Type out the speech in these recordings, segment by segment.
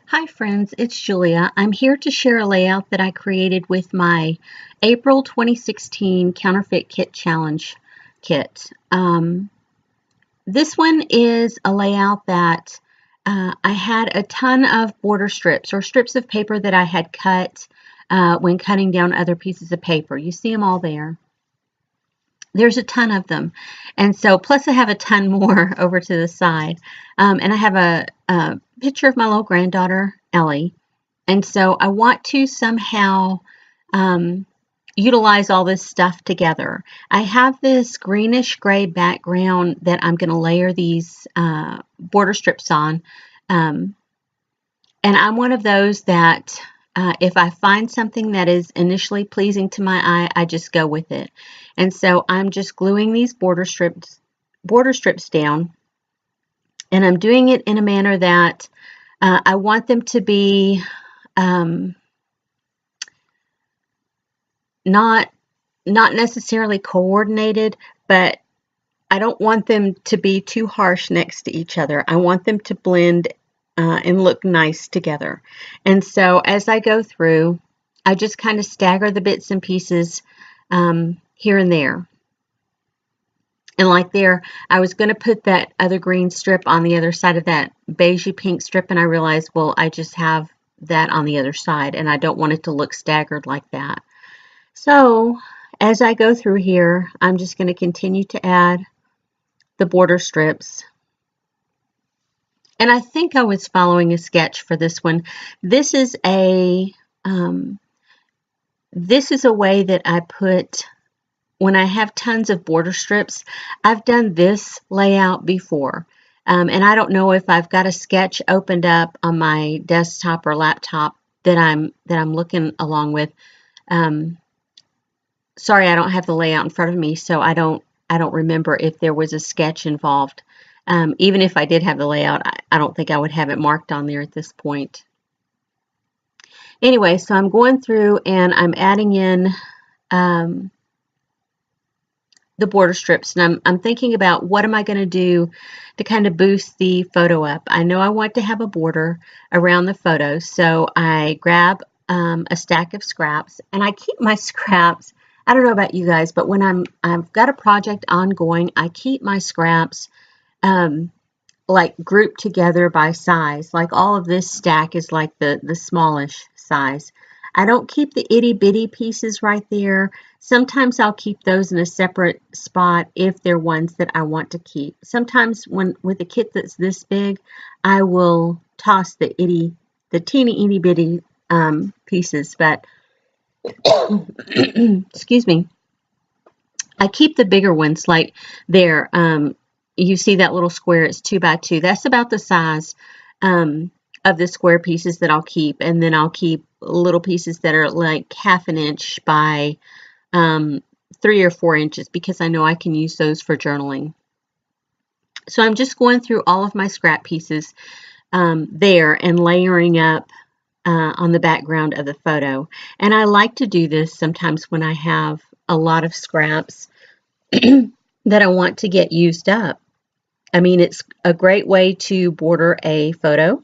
Hi friends, it's Julia. I'm here to share a layout that I created with my April 2016 Counterfeit Kit Challenge kit. This one is a layout that I had a ton of border strips or strips of paper that I had cut when cutting down other pieces of paper. You see them all there. There's a ton of them. And so, plus I have a ton more over to the side. And I have a picture of my little granddaughter, Ellie. And so I want to somehow utilize all this stuff together. I have this greenish gray background that I'm going to layer these border strips on. And I'm one of those that if I find something that is initially pleasing to my eye, I just go with it. And so I'm just gluing these border strips down, and I'm doing it in a manner that I want them to be not necessarily coordinated, but I don't want them to be too harsh next to each other. I want them to blend and look nice together. And so as I go through, I just kind of stagger the bits and pieces here and there. And like there, I was going to put that other green strip on the other side of that beigey pink strip, and I realized, well, I just have that on the other side, and I don't want it to look staggered like that. So as I go through here, I'm just going to continue to add the border strips. And I think I was following a sketch for this one. This is a way that I put when I have tons of border strips. I've done this layout before, and I don't know if I've got a sketch opened up on my desktop or laptop that I'm looking along with. Sorry, I don't have the layout in front of me, so I don't remember if there was a sketch involved. Even if I did have the layout, I don't think I would have it marked on there at this point. Anyway, so I'm going through and I'm adding in the border strips, and I'm thinking about what am I going to do to kind of boost the photo up. I know I want to have a border around the photo, so I grab a stack of scraps, and I keep my scraps. I don't know about you guys, but when I've got a project ongoing, I keep my scraps like grouped together by size. Like all of this stack is like the smallish size. I don't keep the itty bitty pieces right there. Sometimes I'll keep those in a separate spot if they're ones that I want to keep. Sometimes with a kit that's this big, I will toss the teeny itty bitty pieces, but excuse me, I keep the bigger ones like there. You see that little square, it's 2 by 2. That's about the size of the square pieces that I'll keep, and then I'll keep little pieces that are like 1/2 inch by 3 or 4 inches, because I know I can use those for journaling. So I'm just going through all of my scrap pieces there and layering up on the background of the photo. And I like to do this sometimes when I have a lot of scraps that I want to get used up. I mean, it's a great way to border a photo.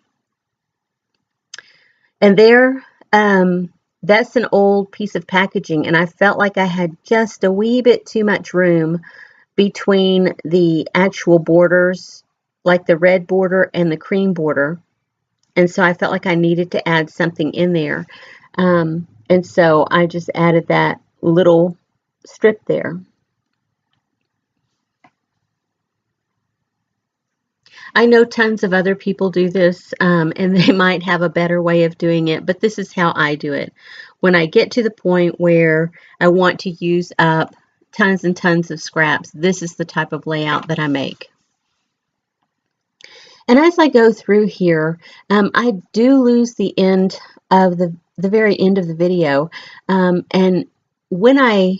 And there, that's an old piece of packaging, and I felt like I had just a wee bit too much room between the actual borders, like the red border and the cream border. And so I felt like I needed to add something in there. And so I just added that little strip there. I know tons of other people do this, and they might have a better way of doing it, but this is how I do it. When I get to the point where I want to use up tons and tons of scraps, this is the type of layout that I make. And as I go through here, I do lose the end of the very end of the video. And when I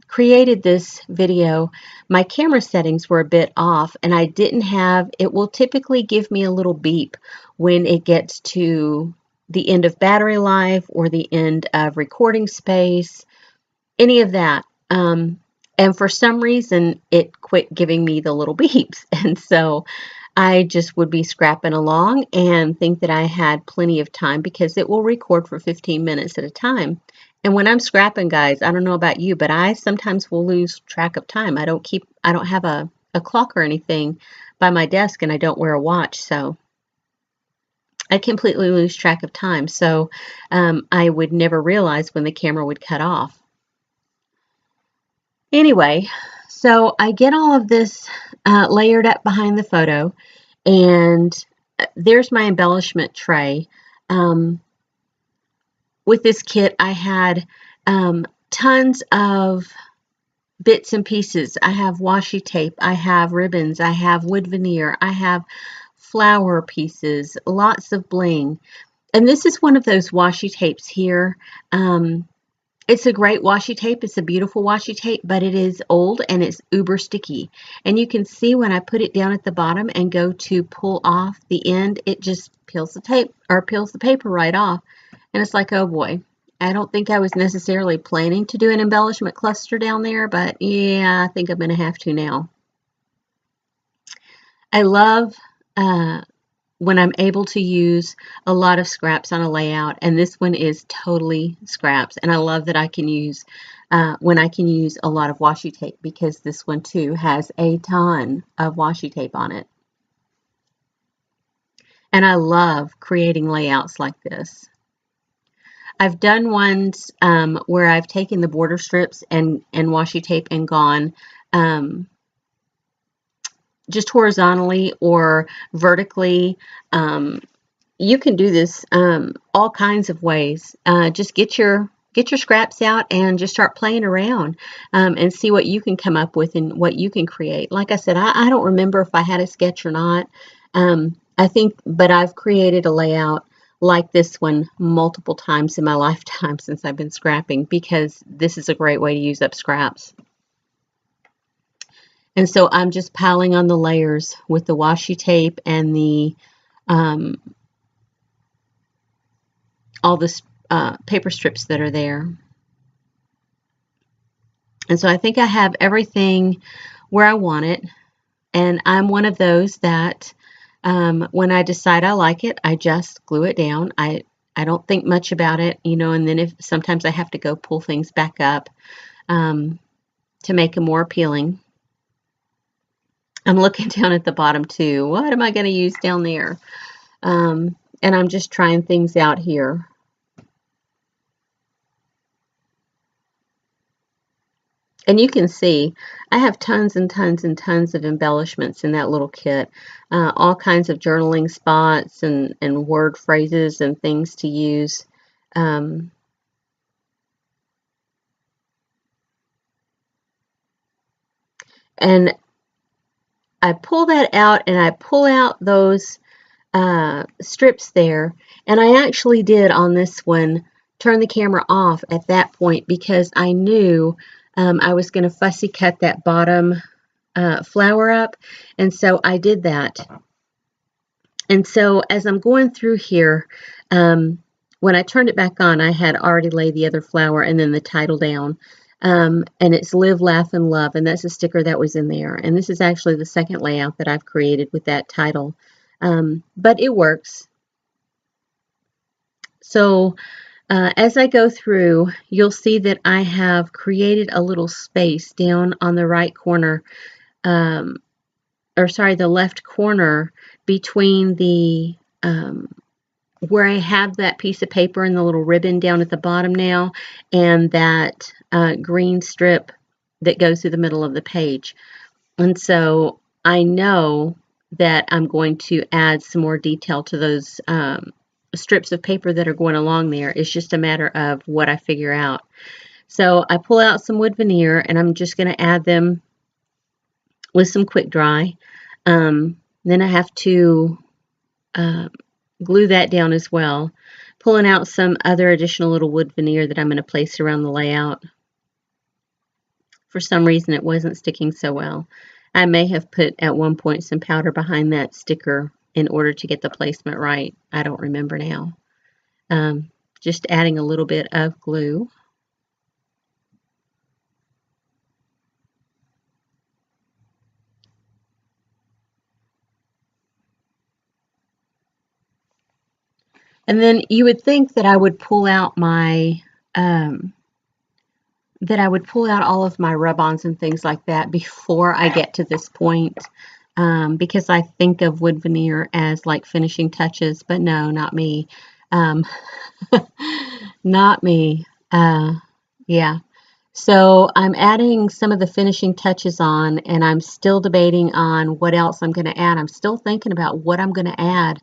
created this video, my camera settings were a bit off, and I didn't have, it will typically give me a little beep when it gets to the end of battery life or the end of recording space, any of that. And for some reason, it quit giving me the little beeps. And so I just would be scrapping along and think that I had plenty of time because it will record for 15 minutes at a time. And when I'm scrapping, guys, I don't know about you, but I sometimes will lose track of time. I don't have a clock or anything by my desk, and I don't wear a watch, so I completely lose track of time. So I would never realize when the camera would cut off. Anyway, so I get all of this layered up behind the photo, and there's my embellishment tray. With this kit, I had tons of bits and pieces. I have washi tape, I have ribbons, I have wood veneer, I have flower pieces, lots of bling. And this is one of those washi tapes here. It's a great washi tape. It's a beautiful washi tape, but it is old and it's uber sticky. And you can see when I put it down at the bottom and go to pull off the end, it just peels the tape or peels the paper right off. And it's like, oh boy, I don't think I was necessarily planning to do an embellishment cluster down there, but yeah, I think I'm going to have to now. I love when I'm able to use a lot of scraps on a layout, and this one is totally scraps, and I love that I can use when I can use a lot of washi tape, because this one too has a ton of washi tape on it. And I love creating layouts like this. I've done ones where I've taken the border strips and washi tape and gone just horizontally or vertically. You can do this all kinds of ways. Just get your scraps out and just start playing around and see what you can come up with and what you can create. Like I said, I don't remember if I had a sketch or not. I think, but I've created a layout like this one multiple times in my lifetime since I've been scrapping, because this is a great way to use up scraps. And so I'm just piling on the layers with the washi tape and the all the paper strips that are there. And so I think I have everything where I want it. And I'm one of those that when I decide I like it, I just glue it down. I don't think much about it, you know, and then if sometimes I have to go pull things back up to make them more appealing. I'm looking down at the bottom too. What am I going to use down there? And I'm just trying things out here. And you can see I have tons and tons and tons of embellishments in that little kit. All kinds of journaling spots and word phrases and things to use. And I pull that out, and I pull out those strips there. And I actually did on this one turn the camera off at that point, because I knew I was going to fussy cut that bottom flower up, and so I did that. And so as I'm going through here, when I turned it back on, I had already laid the other flower and then the title down, and it's Live, Laugh, and Love, and that's a sticker that was in there. And this is actually the second layout that I've created with that title, but it works. So as I go through, you'll see that I have created a little space down on the right corner, or sorry, the left corner between the where I have that piece of paper and the little ribbon down at the bottom now, and that green strip that goes through the middle of the page. And so I know that I'm going to add some more detail to those strips of paper that are going along there. It's just a matter of what I figure out. So I pull out some wood veneer, and I'm just going to add them with some quick dry. Then I have to glue that down as well, pulling out some other additional little wood veneer that I'm going to place around the layout. For some reason it wasn't sticking so well. I may have put at one point some powder behind that sticker in order to get the placement right. I don't remember now. Just adding a little bit of glue. And then you would think that I would pull out my all of my rub-ons and things like that before I get to this point, because I think of wood veneer as like finishing touches, but no, not me. Um, not me. Yeah. So I'm adding some of the finishing touches on, and I'm still debating on what else I'm going to add. I'm still thinking about what I'm going to add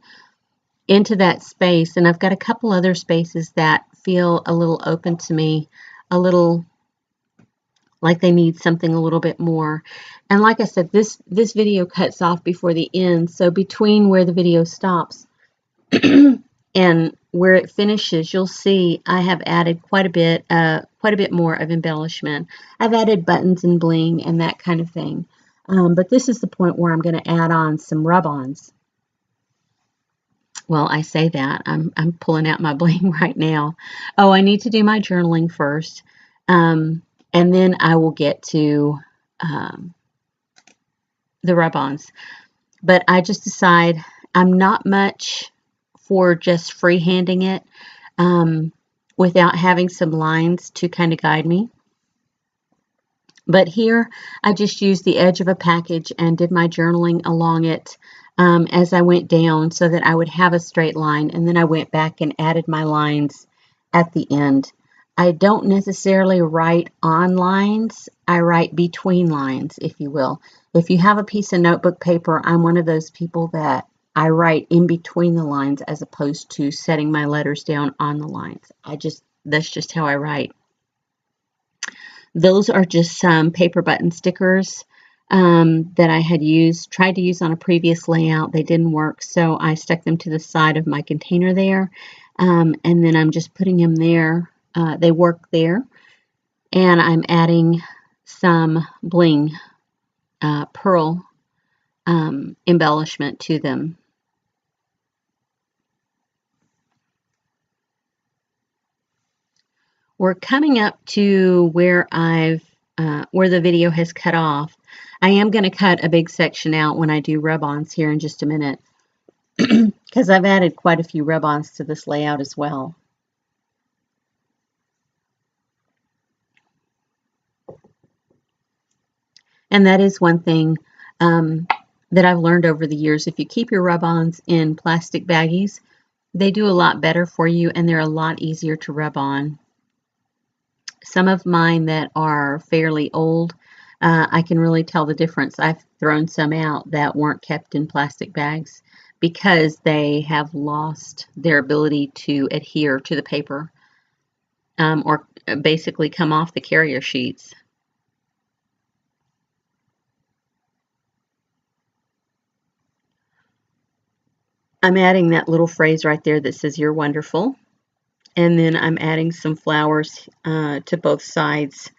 into that space, and I've got a couple other spaces that feel a little open to me, a little like they need something a little bit more. And like I said, this video cuts off before the end, so between where the video stops and where it finishes, you'll see I have added quite a bit more of embellishment. I've added buttons and bling and that kind of thing. But this is the point where I'm going to add on some rub-ons. Well, I say that. I'm pulling out my bling right now. Oh, I need to do my journaling first. And then I will get to the rub-ons. But I just decide I'm not much for just freehanding it without having some lines to kind of guide me. But here I just used the edge of a package and did my journaling along it as I went down so that I would have a straight line, and then I went back and added my lines at the end. I don't necessarily write on lines, I write between lines, if you will. If you have a piece of notebook paper, I'm one of those people that I write in between the lines as opposed to setting my letters down on the lines. That's just how I write. Those are just some paper button stickers that I had tried to use on a previous layout. They didn't work, so I stuck them to the side of my container there. And then I'm just putting them there. They work there. And I'm adding some bling, pearl embellishment to them. We're coming up to where where the video has cut off. I am going to cut a big section out when I do rub-ons here in just a minute because I've added quite a few rub-ons to this layout as well. And that is one thing that I've learned over the years. If you keep your rub-ons in plastic baggies, they do a lot better for you and they're a lot easier to rub on. Some of mine that are fairly old, I can really tell the difference. I've thrown some out that weren't kept in plastic bags because they have lost their ability to adhere to the paper or basically come off the carrier sheets. I'm adding that little phrase right there that says "You're wonderful." And then I'm adding some flowers to both sides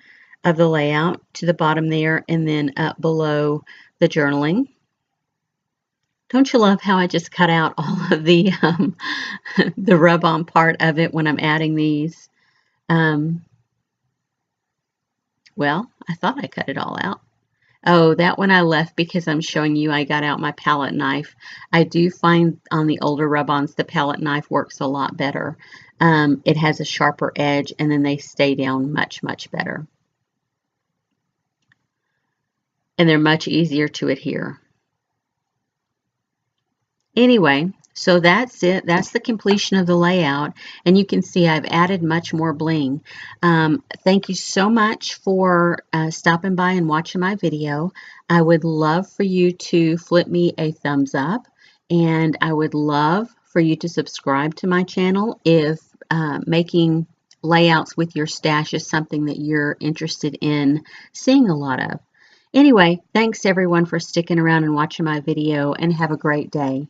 of the layout, to the bottom there, and then up below the journaling. Don't you love how I just cut out all of the the rub-on part of it when I'm adding these? Well, I thought I cut it all out. Oh, that one I left because I'm showing you I got out my palette knife. I do find on the older rub-ons the palette knife works a lot better. It has a sharper edge and then they stay down much, much better. And they're much easier to adhere. Anyway, so that's it. That's the completion of the layout. And you can see I've added much more bling. Thank you so much for stopping by and watching my video. I would love for you to flip me a thumbs up. And I would love for you to subscribe to my channel if making layouts with your stash is something that you're interested in seeing a lot of. Anyway, thanks everyone for sticking around and watching my video, and have a great day.